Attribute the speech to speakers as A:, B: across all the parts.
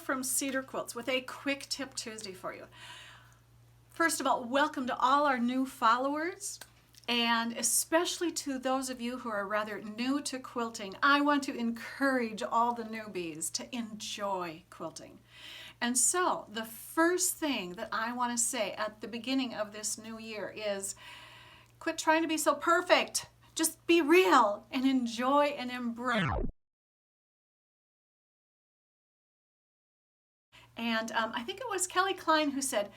A: From SederQuilts with a quick tip Tuesday for you. First of all, welcome to all our new followers, and especially to those of you who are rather new to quilting. I want to encourage all the newbies to enjoy quilting. And so the first thing that I want to say at the beginning of this new year is quit trying to be so perfect. Just be real and enjoy and embrace. And I think it was Kelly Klein who said,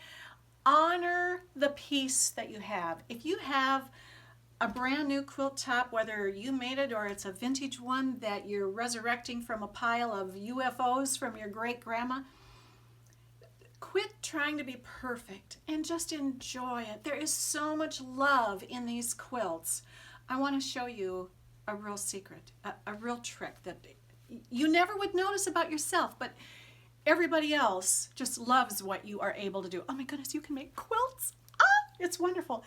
A: honor the piece that you have. If you have a brand new quilt top, whether you made it or it's a vintage one that you're resurrecting from a pile of UFOs from your great grandma, quit trying to be perfect and just enjoy it. There is so much love in these quilts. I want to show you a real secret, a real trick that you never would notice about yourself, but everybody else just loves what you are able to do. Oh my goodness, you can make quilts. It's wonderful.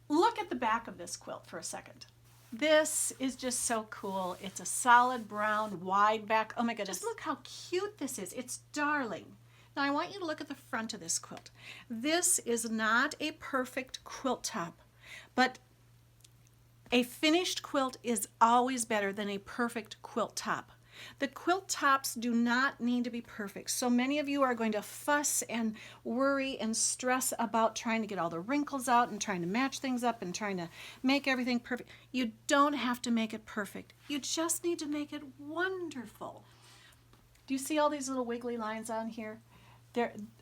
A: Look at the back of this quilt for a second. This is just so cool. It's a solid brown, wide back. Oh my goodness, look how cute this is. It's darling. Now I want you to look at the front of this quilt. This is not a perfect quilt top, but a finished quilt is always better than a perfect quilt top. The quilt tops do not need to be perfect. So many of you are going to fuss and worry and stress about trying to get all the wrinkles out and trying to match things up and trying to make everything perfect. You don't have to make it perfect. You just need to make it wonderful. Do you see all these little wiggly lines on here?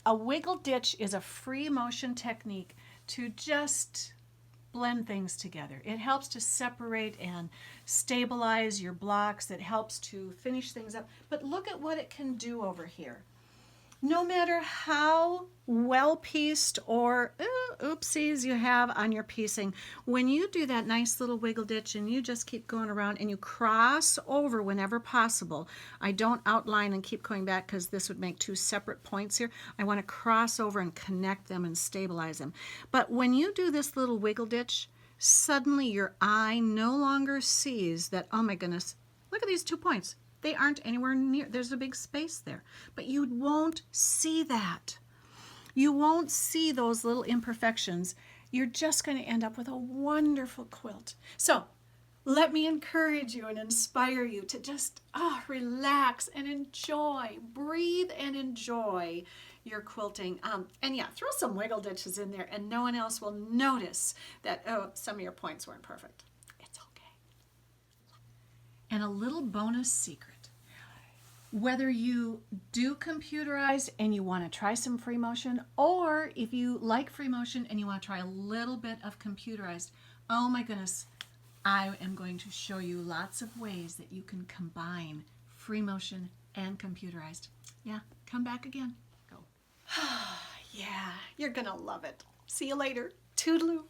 A: A wiggle ditch is a free motion technique to just blend things together. It helps to separate and stabilize your blocks. It helps to finish things up. But look at what it can do over here. No matter how well pieced or oopsies you have on your piecing, when you do that nice little wiggle ditch and you just keep going around and you cross over whenever possible. I don't outline and keep going back because this would make two separate points here. I want to cross over and connect them and stabilize them. But when you do this little wiggle ditch, suddenly your eye no longer sees that, oh my goodness, look at these 2 points. They aren't anywhere near, there's a big space there. But you won't see that. You won't see those little imperfections. You're just going to end up with a wonderful quilt. So let me encourage you and inspire you to just relax and enjoy, breathe and enjoy your quilting. And yeah, throw some wiggle ditches in there and no one else will notice that, some of your points weren't perfect. It's okay. And a little bonus secret. Whether you do computerized and you want to try some free motion, or if you like free motion and you want to try a little bit of computerized, oh my goodness, I am going to show you lots of ways that you can combine free motion and computerized. Yeah, come back again. Go. Yeah, you're going to love it. See you later. Toodaloo.